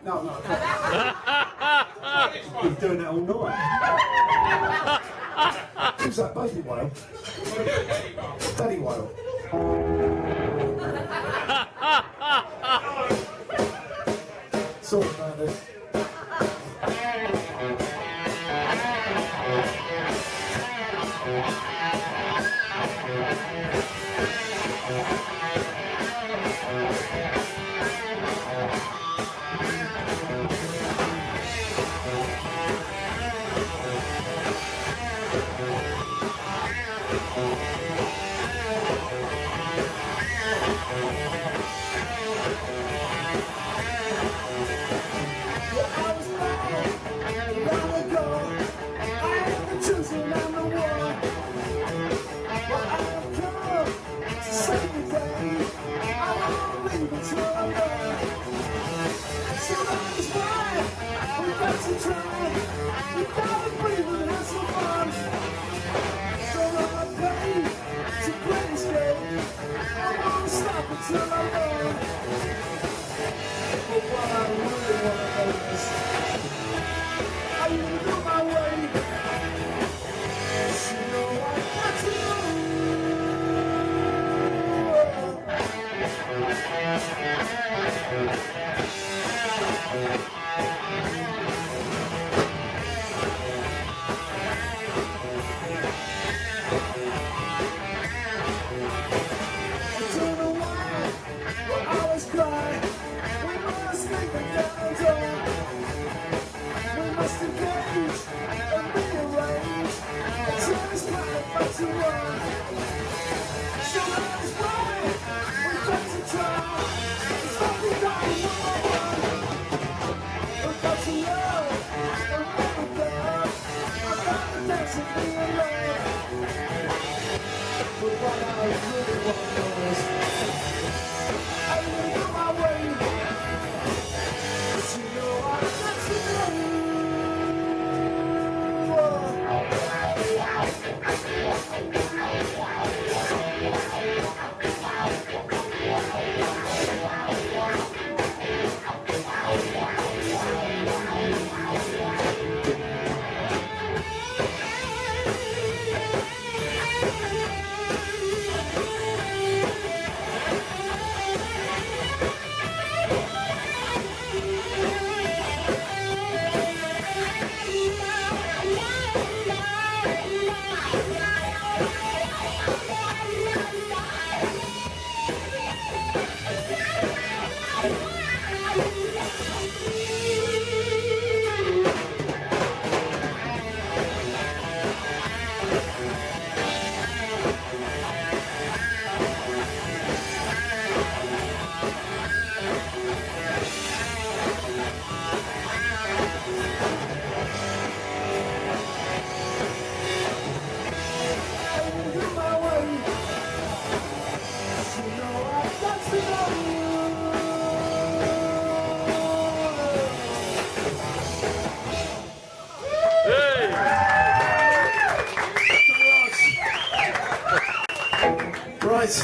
No, no. He's doing it all night. Who's that baby whale? Daddy whale. Sorry about this.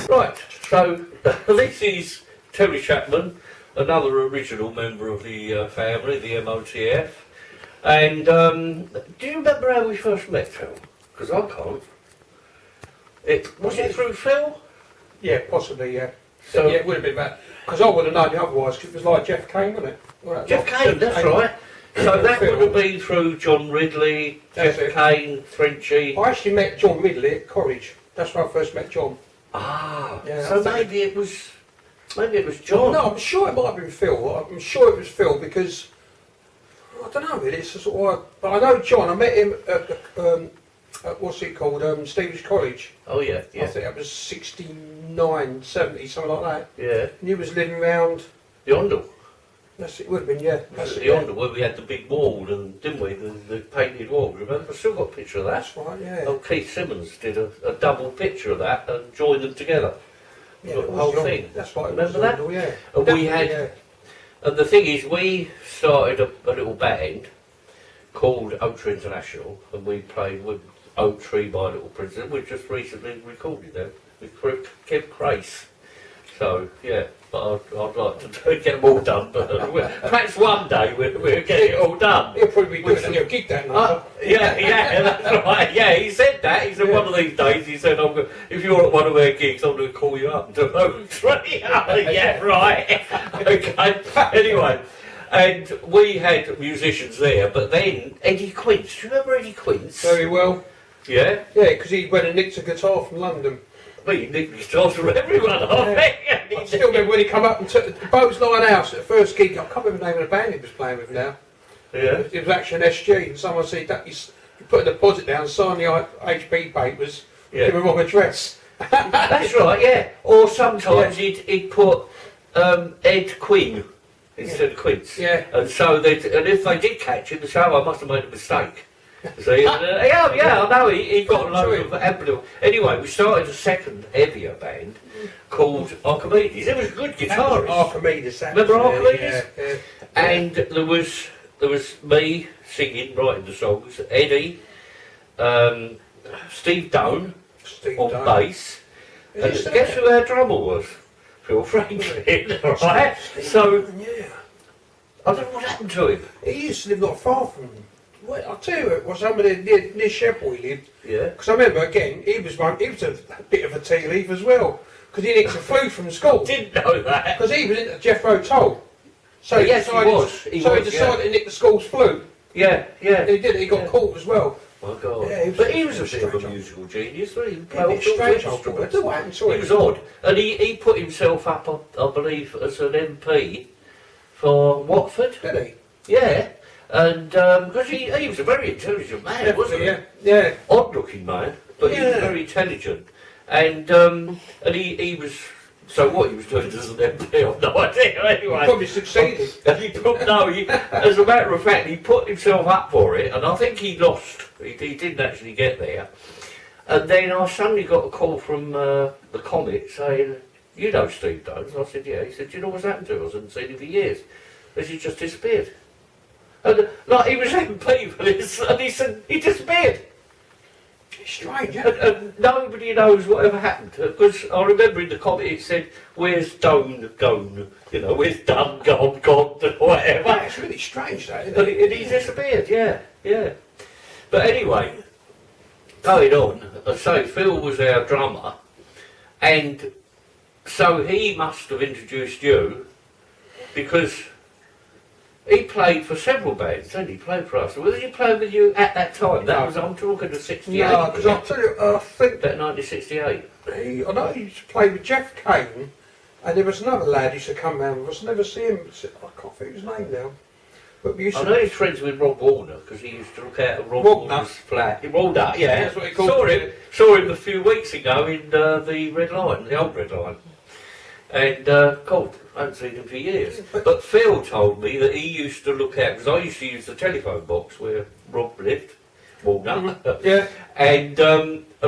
Right, so this is Terry Chapman, another original member of the family, the MOTF. And do you remember how we first met, Phil? Because I can't. Was it through Phil? Yeah, possibly, yeah. So, yeah, it would have been that. Because I would have known it otherwise, because it was like Jeff Kane, wasn't it? Well, Jeff Kane, that's right. So that would have been through John Ridley, Jeff Kane, Frenchy. I actually met John Ridley at college. That's where I first met John. Ah, yeah, so maybe it was John. No, I'm sure it might have been Phil. I'm sure it was Phil because I don't know really. It's sort of, but I know John. I met him at what's it called? Stevenage College. Oh yeah, yeah. I think that was 69, 70, something like that. Yeah. And he was living round the Ondel. That's it. Would have been, yeah. That's The it, yeah. Ondel where we had the big wall, and didn't we? The painted wall. Remember? I've still got a picture of that. That's right. Yeah. Oh, Keith Simmons did a double picture of that and joined them together. Yeah, Got the whole John. thing. That's right. Remember that? Ondel, yeah. And we had, yeah. and the thing is, we started a little band called Oak Tree International, and we played with Oak Tree by Little Princess. We just recently recorded them with Kev Crace. So yeah, but I'd like to get them all done. But perhaps one day we'll get it all done. He'll probably be doing your gig that night. Yeah, that's right. Yeah, he said that. He said one of these days. He said, "If you're at one of our gigs, I'm going to call you up and do a road tree." Yeah, right. Okay. Anyway. And we had musicians there, but then Eddie Quince. Do you remember Eddie Quince? Very well. Yeah? Yeah, because he went and nicked a guitar from London. Well, he nicked guitars from everyone, I think. I still remember when he come up and took the Boats Line House at the first gig. I can't remember the name of the band he was playing with now. Yeah. It was actually an SG, and someone said that you put a deposit down, sign the HP papers, give a wrong address. That's right, yeah. Or sometimes he'd put Ed Quinn instead of Quince. Yeah. And so and if they did catch him, the show, I must have made a mistake. See, I know he got a load of amplifier. Anyway, we started a second heavier band called Archimedes. It was a good guitarist. Archimedes. Remember Archimedes? Yeah. And there was me singing, writing the songs. Eddie, Steve Doan on bass. And guess who our drummer was? Phil Franklin. Right? So I don't know what happened to him. He used to live not far from. Well, I'll tell you what, it was somebody near Sheffield he lived. Yeah. Because I remember again, he was a bit of a tea leaf as well. Because he nicked a flute from school. Didn't know that. Because he was into Jeff Toll. So yes, he was. He decided to nick the school's flute. Yeah. And he did it. He got caught as well. My God. Yeah, he was a bit of a musical genius, wasn't he? He played all sorts of strange instruments. old boy. What happened to him? He was odd. And he put himself up, I believe, as an MP for Watford. Did he? Yeah. And because he was a very intelligent man, wasn't he? Yeah. Odd looking man, but he was very intelligent. And he was. So what he was doing as an MP, I've no idea. Anyway, He probably succeeded. As a matter of fact, he put himself up for it, and I think he lost. He didn't actually get there. And then I suddenly got a call from the Comet saying, "You know Steve Jones?" I said, "Yeah." He said, "Do you know what's happened to him? I hadn't seen him for years." He said, "He just disappeared." And he was MP for this, and he said he disappeared. Strange, and nobody knows whatever happened. Because I remember in the comment it said, "Where's Doan gone?" You know, "Where's Dun gone, whatever. Yeah, it's really strange, that, isn't And it? he disappeared, yeah. But anyway, going on, so Phil was our drummer, and so he must have introduced you, because he played for several bands, didn't he? He played for us. Was he playing with you at that time? I'm talking to 68. No, because I'll tell you, I think that 1968. I know he used to play with Jeff Kane, and there was another lad who used to come round with us. Never see him. I can't think of his name now. But we used I to. know he's friends with Rob Warner because he used to look out at Rob Warner's flat. He rolled up, yeah. That's what he called it. Saw him a few weeks ago in the Red Line, the old Red Line. And, God, I haven't seen him for years. But Phil told me that he used to look out, because I used to use the telephone box where Rob lived, Walnut. Yeah. And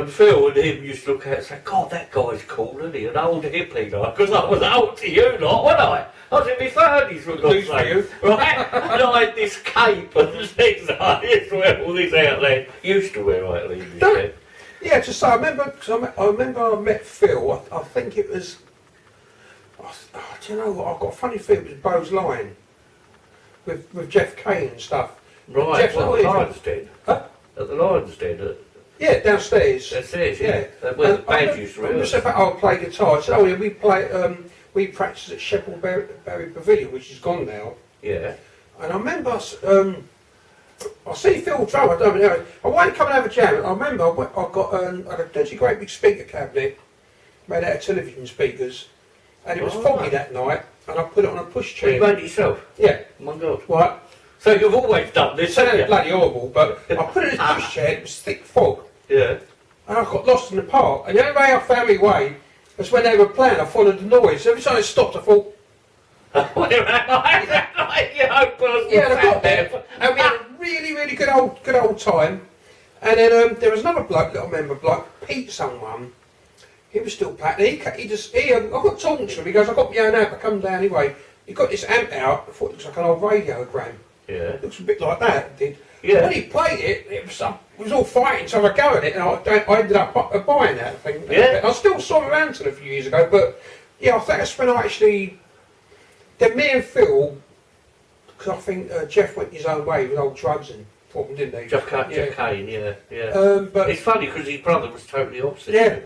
Phil and him used to look out and say, "God, that guy's cool, isn't he? An old hippie, like." Because I was old to you lot, wasn't I? I was in my 30s, for God's sake. Right? And I had this cape and things like I used to wear all these outlandish. Used to wear outlandish things. Yeah, just so I remember I met Phil. I think it was. Do you know what? I've got a funny feeling it was Bowes Line with Jeff Kane and stuff. Right, Jeff's well, the Lions Den. Huh? At the Lions Den. Yeah, downstairs. That's it, yeah. Where the band used to rehearse. I play guitar. So, oh yeah, we practiced at Sheffield Barry Pavilion, which is gone now. Yeah. And I remember I see Phil drum. I don't know. I wanted to come and have a jam. I remember I got a dirty great big speaker cabinet made out of television speakers. And it was foggy that night, and I put it on a pushchair. You made it yourself? Yeah. Oh my God. Right. So you've always done this, It haven't sounded you? bloody horrible, but I put it in a pushchair, and it was thick fog. Yeah. And I got lost in the park. And the only way I found my way was when they were playing, I followed the noise. Every time it stopped, I thought, Where am I? yeah, and I got there. And we had a really, really good old time. And then there was another bloke that I remember, Pete someone. He was still playing. I got talking to him. He goes, "I got my own amp. I come down anyway." He got this amp out. I thought it looks like an old radiogram. Yeah. It looks a bit like that. It did. Yeah. When he played it, it was all fighting. So I go at it, and I ended up buying that thing. Yeah. I still saw him around a few years ago, but yeah, I think that's when I actually. Then me and Phil, because I think Jeff went his own way with old drugs and problem, didn't he? Jeff Kane, yeah. But it's funny because his brother was totally opposite. yeah,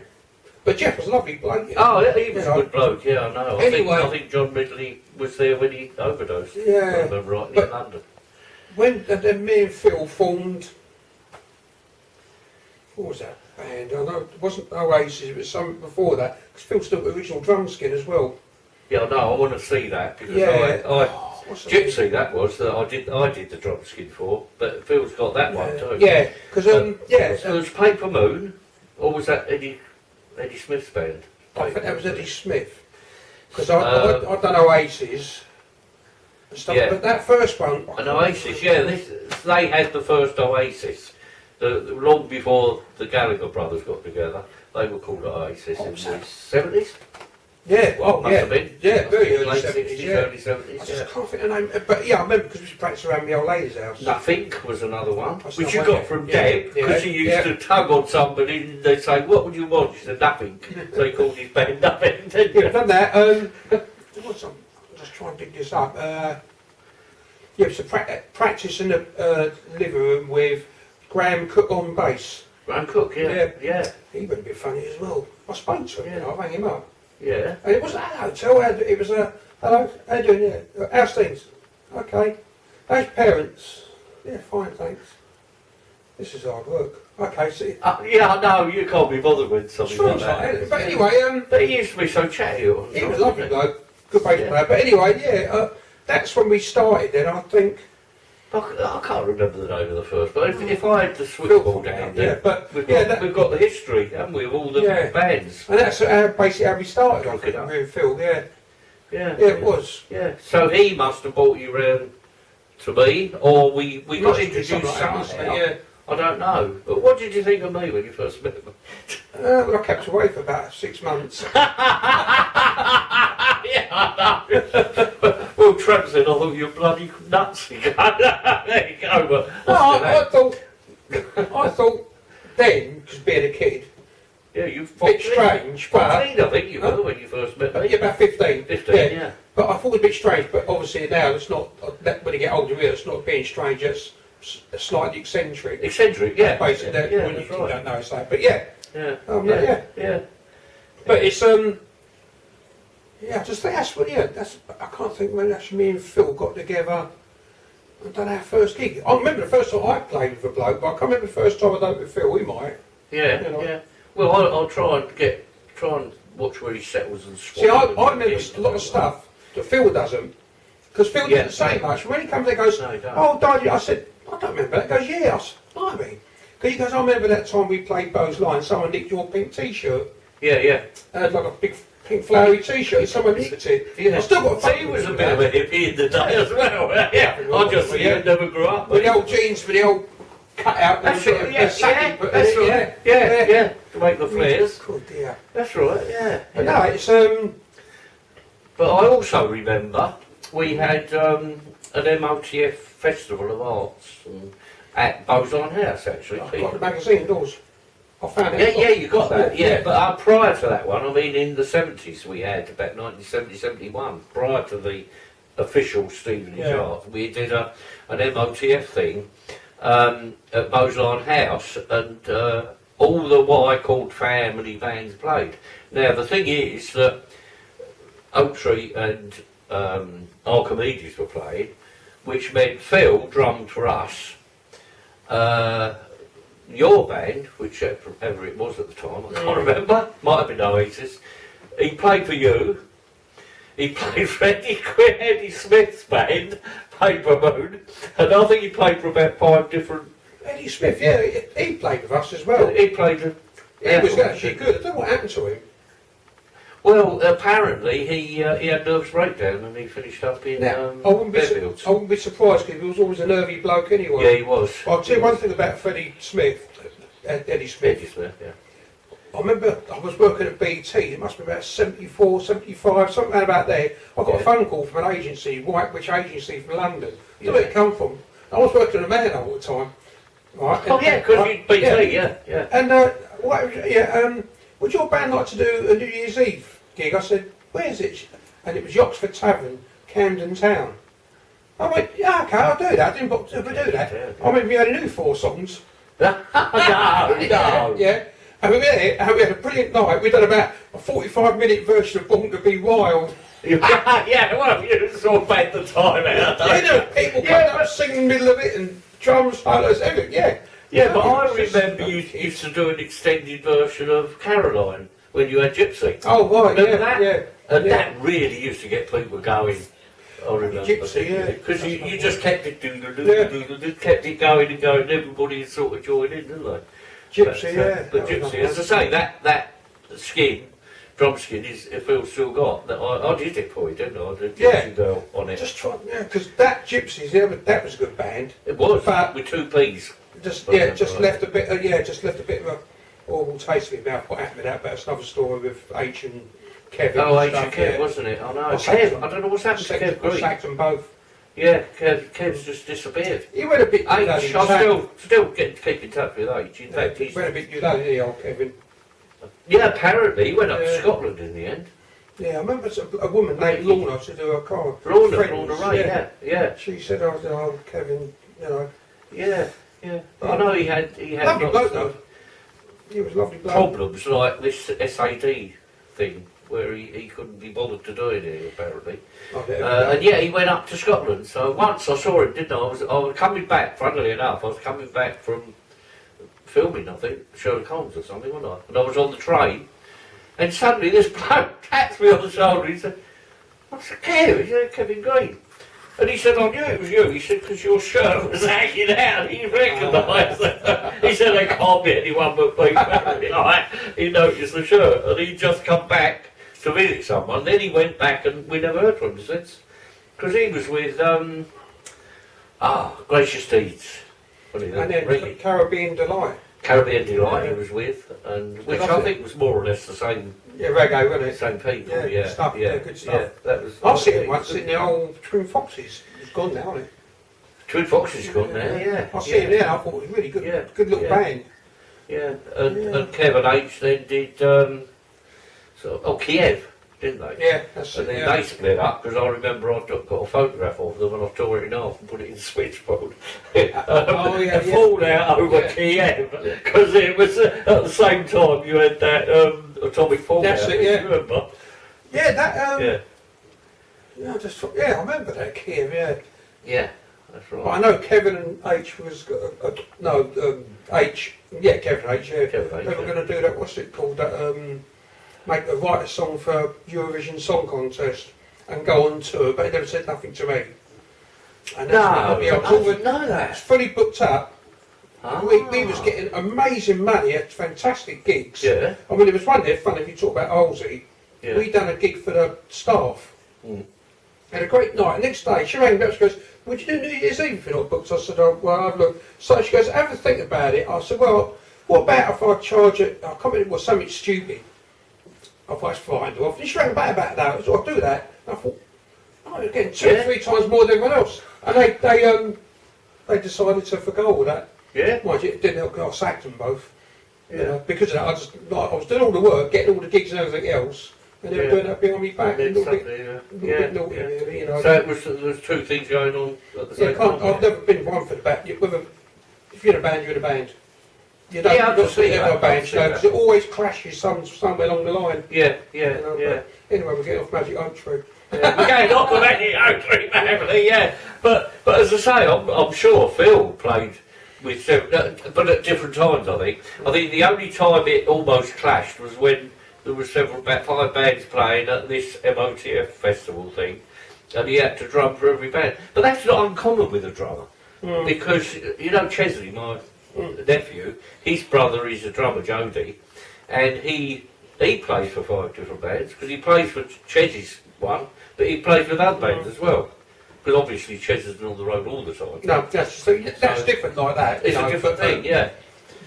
but Jeff was a lovely bloke. Oh, yeah, he was a good bloke. Yeah, I know. Anyway, I think John Ridley was there when he overdosed. Yeah, if I remember rightly, in London. When then me and Phil formed. What was that band? I know it wasn't Oasis, it was something before that. Because Phil's still the original drum skin as well. Yeah, no, I want to see that because Gyppsey, that was that I did the drum skin for, but Phil's got that one too. Yeah, because So it was Paper Moon, or was that Eddie Smith's band? I think that was Eddie Smith. Because I'd done Oasis and stuff, Yeah. but that first one. An Oasis, yeah, they had the first Oasis. Long before the Gallagher brothers got together, they were called Oasis in the 70s. Yeah, well, Must yeah, have been. yeah, very early Late 70s, 60s, yeah. early 70s. I just can't think of the name, but yeah, I remember because we used to practice around my old lady's house. Nothing was another one, That's which not you one, got yeah. from Yeah, Deb, because yeah, she used yeah. to tug on somebody and they'd say, what would you want? She said, nothing. So he called his band Nothing, didn't Yeah, you? I've done that. What's I'm just trying to dig this up. Yeah, it's a practice in the living room with Graham Cook on bass. Graham Cook, yeah. He would have been funny as well. I spoke to him, Yeah. I rang him up. Yeah. And it wasn't at a hotel, it was a, hello, how you doing? Yeah. How's things? Okay. How's your parents? Yeah, fine, thanks. This is hard work. Okay, see. Yeah, I know, you can't be bothered with something like that. But anyway, But he used to be so chatty. he was a lovely bloke, good bass Yeah. player. But anyway, yeah, that's when we started then, I think. I can't remember the name of the first, but if I had the switchboard down Yeah, there, but we've yeah, got the history, haven't we, of all the Yeah. bands. and that's basically how we started, I Look think, it up. with Phil, yeah. Yeah, Yeah, it was. Yeah, so he must have brought you round to me, or we got Must have been introduced something like that, somehow. mustn't it? Yeah. I don't know. But what did you think of me when you first met me? Well, I kept away for about 6 months. Yeah, I know. Well, Trent said, I thought you were bloody nuts. There you go. But I thought then, because being a kid, yeah, you a bit strange, but 14, I think you were when you first met me. yeah, about 15. 15, yeah. But I thought it was a bit strange, but obviously now it's not, when you get older, really, it's not being strange, it's slightly eccentric. Eccentric, yeah. Basically, Yeah, when that's you right. don't know, it's like, but yeah. Yeah. Yeah. But it's, yeah, I just think that's what, yeah, I can't think when actually me and Phil got together. I don't know our first gig. I remember the first time I played with a bloke, but I can't remember the first time I done it with Phil. We might. Yeah, You know. yeah. Well, I'll try and watch where he settles and swaps. See, I remember a lot of stuff that Phil doesn't. Because Phil doesn't say much. When he comes there, he goes, No, he don't. oh, Daddy, I said, I don't remember that. He goes, yeah. I said, blimey. Because he goes, I remember that time we played Bo's Line, someone nicked your pink t-shirt. Yeah, yeah. I had like a big pink flowery t-shirt, and someone nicked it. Yeah. I still got a So he was a bit of a hippie in the day as well. Yeah, I just see you never grew up. With the old jeans, with the old cut out. That's and right, the yeah, sagging, but that's right. Yeah, to make the flares. Good dear. That's right, yeah. But no, it's But I also remember we had an MOTF Festival of Arts at Bozon House, actually. I've got the magazine indoors. I found it. Yeah, you got that, yeah. But prior to that one, I mean, in the 70s we had, about 1970, 71, prior to the official Stevenage Arts, we did an MOTF thing at Bozon House, and all the what I called family bands played. Now, the thing is that Oak Tree and Archimedes were playing, which meant Phil drummed for us. Your band, whichever it was at the time, I can't remember, might have been Oasis, he played for you, he played for Eddie Smith's band, Paper Moon, and I think he played for about 5 different... Eddie Smith, yeah, he played with us as well. He played... He was actually good. I don't know what happened to him. Well, apparently he had nervous breakdown and he finished up in I wouldn't be surprised because he was always a nervy bloke anyway. Yeah, he was. I'll tell you one thing about Eddie Smith. Eddie Smith, yeah. I remember I was working at BT, it must be about 74, 75, something about there. I got a phone call from an agency, Whitewich agency from London. I don't know where it come from. I was working in a manhole at the time. Right, Oh yeah, because you'd BT, yeah. And would your band like to do a New Year's Eve gig? I said, where's it? And it was the Oxford Tavern, Camden Town. I went, yeah, okay, I'll do that. I didn't want to do that. I mean, we only knew 4 songs. No. Yeah. And we were there, and we had a brilliant night. We'd done about a 45-minute version of Born to Be Wild. Yeah, well, you sort of made the time out. You know, people coming up singing in the middle of it, and drums, solos, everything, yeah. Yeah, but I remember you used to do an extended version of Caroline when you had Gypsy. Oh, right, Remember yeah, that? yeah. And yeah. that really used to get people going. I remember. Gypsy, yeah. Because you just kept it kept it going and going, and everybody sort of joined in, didn't they? Gypsy, yeah. But Gypsy, as I say, that skin, drum skin, is Phil's still got. That I did it for you, didn't I? The Gypsy girl on it. Just try, yeah, because that Gypsies, yeah, that was a good band. It was, but with 2 P's. Just left a bit, just left a bit of a horrible taste in my mouth. What happened with that? But it's another story with H and Kevin. Oh, and H and stuff, Kev, yeah. wasn't it? I know. I Kev, I don't know what's happened to Kev Green. Sacked them both. Yeah, Kev's just disappeared. He went a bit. H, I still keep in touch with H. In fact, he went a bit. You know, the old Kevin. Yeah, apparently he went up to Scotland in the end. Yeah, I remember a woman named Lorna to do her car. Lorna Ray, yeah. She said, "Oh, Kevin, you know." Yeah. But I know he had lovely bloke lots though. of He was a lovely bloke. problems like this SAD thing where he couldn't be bothered to do it apparently. And yeah, he went up to Scotland. So once I saw him, didn't I? I was coming back. Funnily enough, I was coming back from filming, I think, Sherlock Holmes or something, wasn't I? And I was on the train, and suddenly this bloke taps me on the shoulder. He said, "What's the Kev?" He said, "Kevin Green." And he said, "I knew it was you." He said, "Because your shirt was hanging out." He recognised it. He said, "There can't be anyone but me." He noticed the shirt, and he'd just come back to visit someone. Then he went back, and we never heard from him since. Because he was with Gracious Deeds. And then Caribbean Delight. Caribbean Delight he was with, and which I think was more or less the same. Yeah, reggae, wasn't it? Same people. Yeah, Yeah, stuff, yeah, good stuff. Yeah, that was. I see it once sitting there, old Twin Foxes. It's gone now, isn't it? Twin Foxes gone now. Yeah. I see it there. I thought it was really good. Yeah. Good little band. Yeah, and Kevin H then did Kiev, didn't they? Yeah, that's and it. then they split up because I remember I got a photograph of them and I tore it in half and put it in the switchboard. A fallout over Kiev because it was at the same time you had that atomic fallout. That's it, yeah. Remember? Yeah, that. Yeah. Yeah, I remember that Kiev. Yeah. Yeah, that's right. But I know Kevin and H was H. Yeah, Kevin H. Yeah. Kevin H, They were going to do that. What's it called? That write a song for Eurovision Song Contest and go on tour, but he never said nothing to me. And I didn't know It's that. fully booked up. Ah. We was getting amazing money at fantastic gigs. Yeah. I mean, there was one there, funny if you talk about Halsey. Yeah. We done a gig for the staff. Mm. Had a great night. Next day, she rang me up, she goes, "Would you do New Year's Eve if you're not booked?" I said, "Oh, well, I've looked." So she goes, "Have a think about it." I said, "Well, what about if I charge it?" I can't remember, it was something stupid. I thought it's fine. And she rang back about that. So I'll do that. And I thought, oh, you're getting 2 or 3 times more than everyone else. And they decided to forgo all that. Yeah. Mind you, it didn't help. I sacked them both. Yeah. You know, because of that, I was doing all the work, getting all the gigs and everything else, and they were doing that behind me back. And A then little bit naughty, really, you know. So there was 2 things going on at the same time. I've never been one for the band. If you're in a band, you're in a band. You don't, Yeah, I've just seen that. a band, you know, because it always clashes somewhere along the line. Yeah. You know, anyway, we're getting off Magic Oak Tree. Yeah, we're going off the Magic Oak Tree family, yeah. But as I say, I'm sure Phil played with but at different times. I think the only time it almost clashed was when there was about 5 bands playing at this MOTF festival thing, and he had to drum for every band. But that's not uncommon with a drummer, because you know Chesley, my nephew, his brother is a drummer, Jody, and he plays for 5 different bands because he plays for Ches's one, but he plays with other bands as well. Because obviously Ches has been on the road all the time. No, that's different like that. It's a different thing, yeah.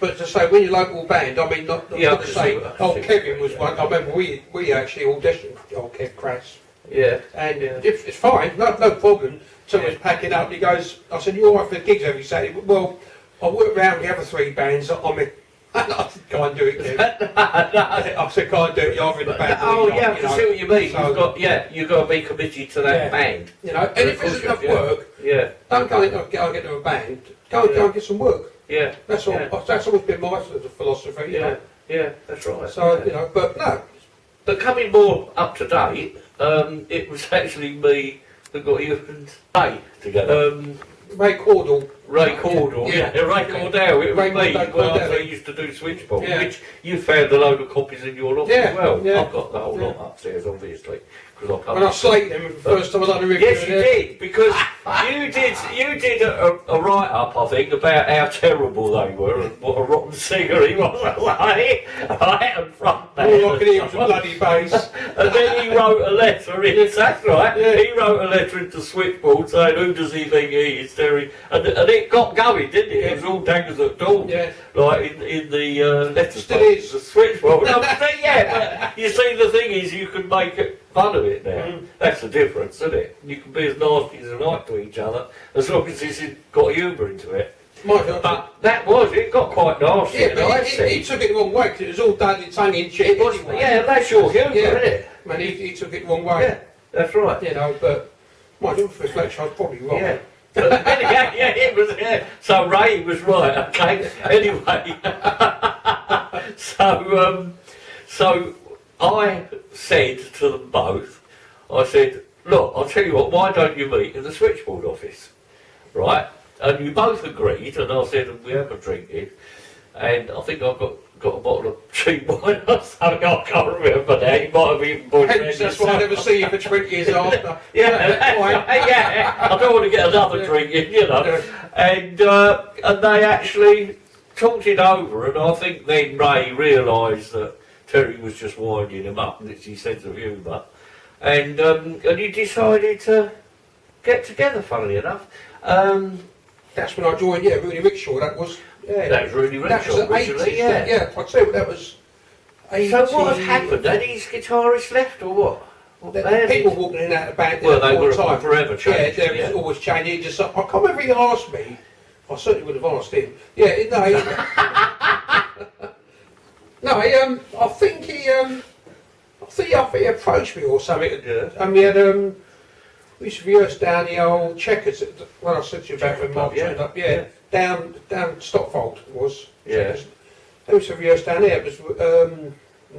But to say when your local band, I mean, not to say. Kevin was one. I remember we actually auditioned old Kev Crass. Yeah. And it's fine, no problem. So he's packing up. And he goes, I said, "You all right for the gigs every Saturday?" Well, I work around the other 3 bands. I mean, I go and do it. Kev. I said, can't do it, you're in the band. Oh you're yeah, not, I can see what you mean. So, You've got to be committed to that band. You know, and if there's enough work, don't go into a band. Go and get some work. Yeah. That's all. Yeah. That's always been my sort of philosophy. You know? Yeah, that's right. So you know, but no. But coming more up to date, it was actually me that got you and Ray together. Ray Cordell. Ray Cordell, Ray Cordell. It was Ray me. Cordell. Well, I used to do Switchboard, which you found a load of copies in your loft as well. Yeah. I've got the whole lot upstairs, obviously. When I slated him the first time I done a review. Yes, you did, because you did a write-up, I think, about how terrible they were and what a rotten singer he was. Right and front man. All I could hear was a bloody bass. And then he wrote a letter in. That's right. Yeah. He wrote a letter into Switchboard saying, "Who does he think he is, Terry?" And it got going, didn't it? It was all daggers at dawn. Yeah. Like in the letter. Still is. The Switchboard. No, but you see, the thing is, you can make fun of it now. That's the difference, isn't it? You can be as nasty as you like to each other as long as it's got humour into it. But it got quite nasty. Yeah, but he took it the wrong way because it was all done in tongue in cheek. Yeah, that's your humour, isn't it? Man, he took it the wrong way. Yeah, that's right. You know, but my reflection, I was probably wrong. Yeah. It was. Yeah. So Ray was right. Okay. Anyway, so I said to them both, I said, "Look, I'll tell you what. Why don't you meet in the Switchboard office, right?" And you both agreed, and I said, "We have a drinking," and I think I got a bottle of cheap wine or something. I can't remember now. You might have even bought it. That's why I never see you for 20 years after. Yeah. I don't want to get another drink in, you know. And they actually talked it over, and I think then Ray realised that Terry was just winding him up, and it's his sense of humour. And you decided to get together, funnily enough. That's when I joined, Rudy Rickshaw, that was. Yeah. That was Rudy Rickshaw, that was originally, 80s, yeah. I'd say that was 80. So what had happened? Had his guitarist left, or what? People walking in and out of the band well, they all were the time. forever changed. Yeah, there was always changing. Just, I can't remember if he asked me. I certainly would have asked him. Yeah, no, I think he approached me or something. Yeah. And we had we used to rehearse down the old Checkers. When I said to you about when Mark turned up, down Stockfold it was. Yeah. Checkers. They used to rehearse down there. It was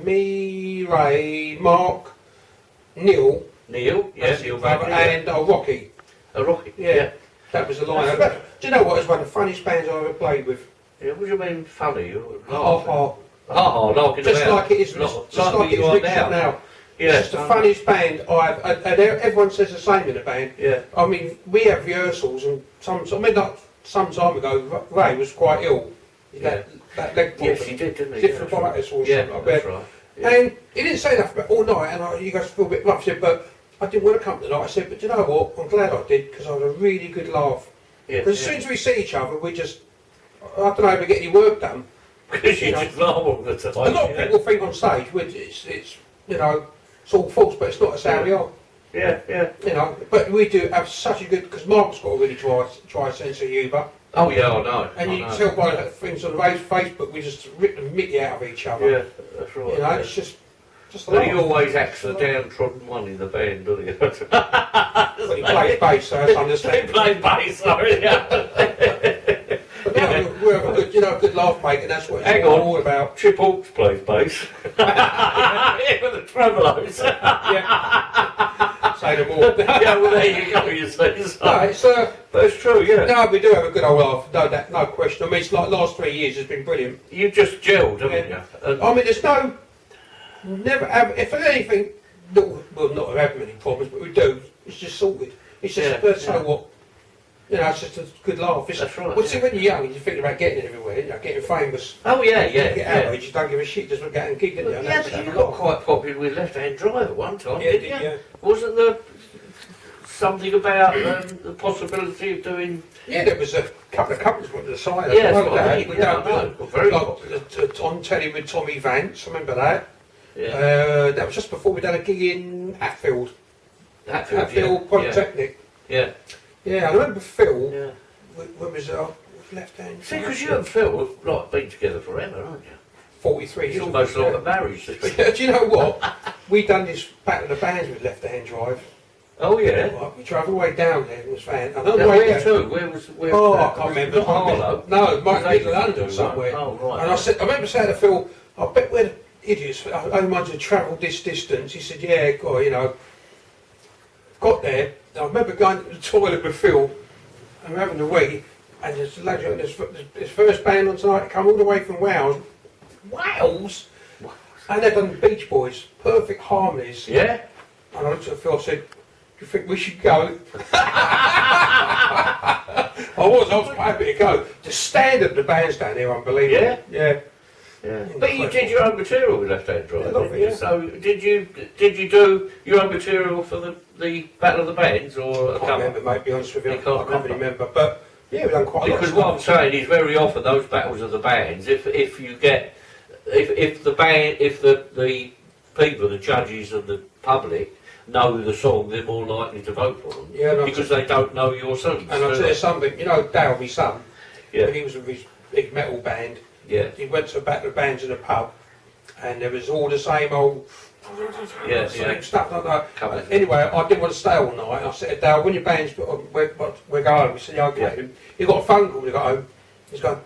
me, Ray, Mark, Neil, Neil brother, and Rocky. Rocky. Yeah. That was the line. Do you know what? It was one of the funniest bands I ever played with. Yeah, what do you mean funny? Just like it is, just like it is Rickshaw now. Yeah. It's just the funniest band and everyone says the same in the band. Yeah. I mean, we have rehearsals and some time ago, Ray was quite ill. Yeah. That leg problem. Yes, he did, didn't he? Different bronchitis or something like that's that. right. Yeah. And he didn't say enough about all night, and you guys feel a bit rough. I said, but I didn't want to come tonight. I said, but you know what? I'm glad I did because I had a really good laugh. Because as soon as we see each other, we just, I don't know if we get any work done. Because you just laugh all the time. A lot of people think on stage, it's you know, it's all false, but it's not as how we are. Yeah. You know, but we do have such a good, because Mark's got a really dry sense of humour. Oh yeah, I know. And you can tell by the things on Facebook, we just rip the mickey out of each other. Yeah, that's right. You know, it's just a But lot. he always acts the downtrodden one in the band, doesn't he? But he plays bass, so that's He understandable. plays bass, sorry. But no, we have a good, a good laugh, mate, and that's what it's all about. Chip Hawkes plays bass. With the tremolos. Yeah. Say no more. Yeah, well there you go, you see. So. No, it's But it's true, yeah. No, we do have a good old laugh. No question. I mean, it's like last 3 years has been brilliant. You just gelled, haven't you? And I mean, there's never have. If there's anything, we'll not have many problems, but we do. It's just sorted. It's just so what. You know, it's just a good laugh. That's right. Well, see, when you're young, you think about getting it everywhere, getting famous. Oh yeah. You get average, you don't give a shit, just look out and gig, don't you? Yeah, but you got quite popular with Left Hand Drive at one time, didn't you? Yeah. Wasn't there something about the possibility of doing... Yeah, there was a couple of companies went to the side. Yeah, that's what I mean. We Yeah, don't very like on telly with Tommy Vance, I remember that. Yeah. That was just before we done a gig in Hatfield. Hatfield Polytechnic. Yeah. Yeah, I remember Phil. Yeah. When was left hand? See, because you and Phil have been together forever, haven't you? 43 It's years. almost like a marriage. But do you know what? We done this Battle of the Bands with left-hand drive. Oh yeah. Right, we drove all the way down there. It was fan. I don't Now, know where down. to? Where was? Where Oh, was I that? can't remember. Not Harlow. No, it might Was be that London right? somewhere. Oh right. And I remember saying to Phil, I bet we're the idiots. I only wanted to travel this distance. He said, yeah, God, you know. Got there. I remember going to the toilet with Phil and we're having a wee. And there's this first band on tonight, come all the way from Wales. Wales? And they've done the Beach Boys, perfect harmonies. Yeah. And I looked at Phil and said, do you think we should go? I was quite happy to go. The standard of the bands down here, unbelievable. Yeah? Yeah. Yeah. But you did your own material with Left Hand Drive, Yeah, didn't you? yeah. So did you do your own material for the Battle of the Bands or a I can't cover? remember, mate, be honest with you. You I can't can't really remember. But yeah, we've done quite a lot of Because what I'm stuff. saying is very often those battles of the bands, if the people, the judges and the public know the song, they're more likely to vote for them. Yeah, no, because they don't know your songs. And I'll do tell they? you something, you know Dale, my son, Yeah. when he was with his big metal band, Yeah. he went to a battle of bands in a pub and there was all the same old same stuff like that. Covers. Anyway, I didn't want to stay all night. I said to Dale, when your band's we're going home. He said, yeah, okay. He got a phone call when he got home. He's going,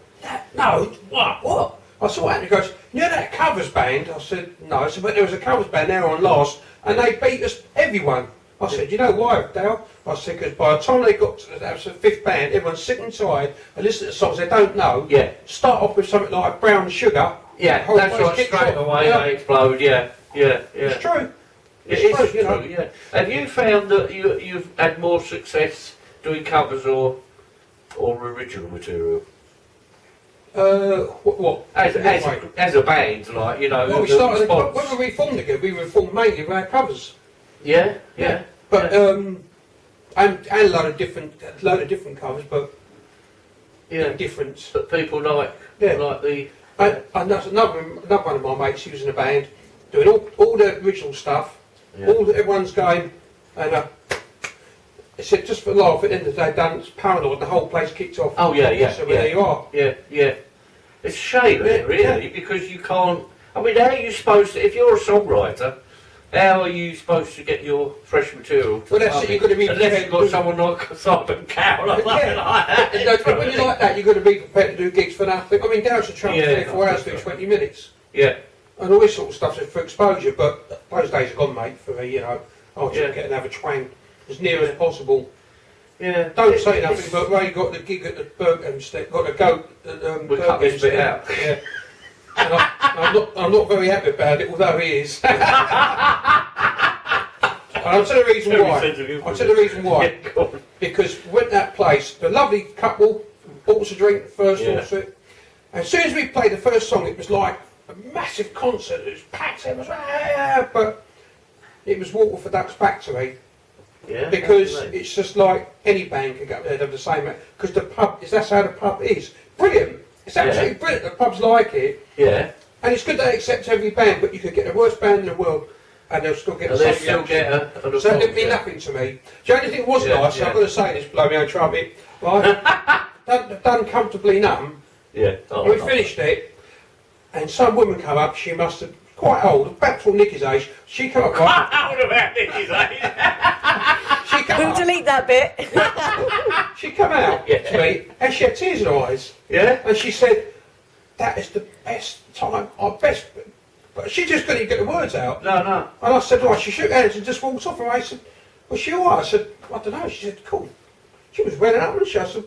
no, what? I saw that and he goes, you know that covers band? I said, no. I said, but there was a covers band there on last and they beat us, everyone. I said, you know why, Dale? I said, because by the time they got to that was the fifth band, everyone's sick and tired and listen to songs they don't know. Yeah. Start off with something like Brown Sugar. Yeah, whole that's place right, kicks straight off. away Yeah. they explode, yeah. It's true. It It's is true, you know. true, yeah. Have you found that you've had more success doing covers or original material? What? As a band, like, you know, Well, we the started, response. when we reformed again, we reformed mainly with our covers. Yeah. But, and a load of different covers, but Yeah. different. But people like the... And that's another one of my mates, he was in a band, doing all the original stuff, Yeah. everyone's going, and he said, just for laugh, at the end of the day, done Paranoid, the whole place kicked off. Oh, yeah. So there you are. Yeah. It's a shame, isn't it, really, because you can't... I mean, how are you supposed to... If you're a songwriter, how are you supposed to get your fresh material to Well, that's it, you've got to be unless you've got prepared. someone like Simon Cowell or something like that. And but when you like that, you've got to be prepared to do gigs for nothing. I mean, Dale's a travel Yeah, 24 hours for 20 minutes. Yeah. And all this sort of stuff's for exposure, but those days are gone, mate, for me, you know. I'll just Yeah. get another twang as near as possible. Yeah. Don't say nothing, but Ray got the gig at the Birkenstead, got to go at We'll cut this bit out. Yeah. And I'm not very happy about it, although he is. And I'll tell you the reason why. I'll tell you the reason why. Yeah, go on. Because we went to that place, the lovely couple, bought us a drink first, Yeah. also. And as soon as we played the first song, it was like a massive concert. It was packed, it was, but it was Water for Ducks Factory. Yeah. Because definitely. it's just like any band can go there, they're the same. Because the pub, that's how the pub is. Brilliant. It's absolutely brilliant. The pubs like it. Yeah. And it's good they accept every band, but you could get the worst band in the world and they'll still get And the they same still reaction. get a So that didn't mean nothing to me. The only thing that was Yeah, nice, yeah. I've got to say this, blow me own trumpet, right? done Comfortably Numb, Yeah. and we finished it, and some woman come up, she must have, quite old, about to Nicky's age, she come up, right, What about Nicky's age? she come We'll up, delete that bit. she come out Yeah. to me, and she had tears in her eyes, Yeah. and she said, that is the best time, but she just couldn't get the words out. No. And I said, right, she shook hands and just walked off. And I said, was she alright? I said, I don't know. She said, cool. She was running up and she, I said,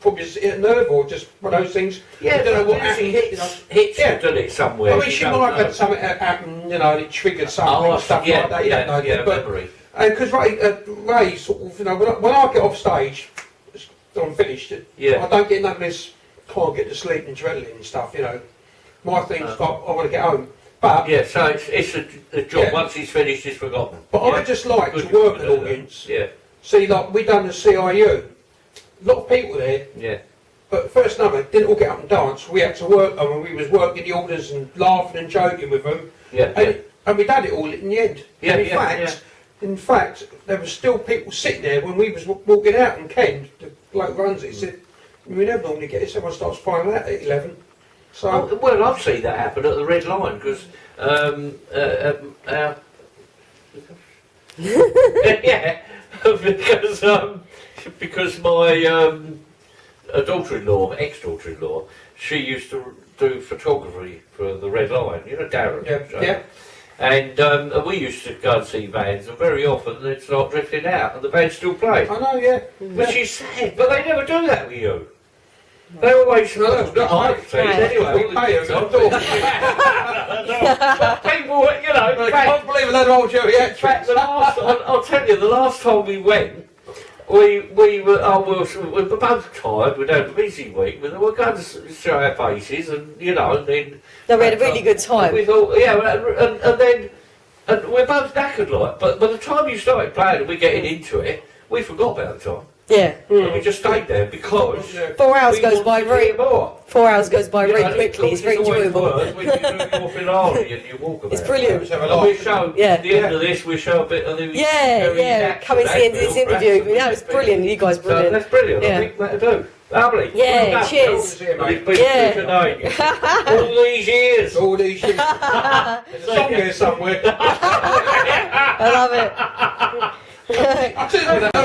probably just hit a nerve or just one of those things. Yeah, I don't know what music happened. you know. hits Yeah. you, doesn't it, somewhere? I mean, you she don't might have know. had something happen, you know, and it triggered something and stuff like that. You don't know. Yeah, but, memory. and because Ray sort of, you know, when I get off stage, I'm finished. Yeah. I don't get none of this, can't get to sleep and adrenaline and stuff, you know. My thing's got, I want to get home. But Yeah, so it's a job. Yeah. Once he's finished, it's forgotten. But Yeah. I just like Good to work job an to do that. audience. Yeah, See, like we done the CIU, a lot of people there, yeah. but the first number didn't all get up and dance. We had to work them, and we was working the orders and laughing and joking with them, Yeah, and we done it all in the end. Yeah, And yeah, in fact, there were still people sitting there when we was walking out, and Ken, the bloke who runs it, he said, "We never normally get this. Everyone starts firing out at 11." So, well, I've seen that happen at the Red Line because yeah, because my daughter-in-law, ex-daughter-in-law, she used to do photography for the Red Line. You know, Darren. yeah. And we used to go and see bands, and very often they'd start drifting out, and the band still play. I know, yeah. Which is sad, but they never do that with you. They always anyway. We all the pay gigs them. I'm talking about. But people, you know, I can't believe that old Joey in fact, I'll tell you, the last time we went, we were both tired. We'd had a busy week, but we were going to show our faces, and you know, and then. No, we had a really good time. We thought, yeah, and then we're both knackered, like. But by the time you started playing and we're getting into it, we forgot about the time. Yeah. And we just stayed there because 4 hours goes by very very. more. 4 hours goes by You very know, quickly. It's very always enjoyable. worse when you do your finale and you walk about. It's brilliant. And we show Yeah. at the end of this, we show a bit of the Yeah, yeah. Come and see into this interview. Yeah, it's brilliant. You guys So brilliant. that's brilliant. Yeah. I think that'll do. Lovely. Yeah, Well done, cheers. Phil. And it's been Yeah. good to know you. All these years. All these years. There's a song here somewhere. I love it. I'll tell you that.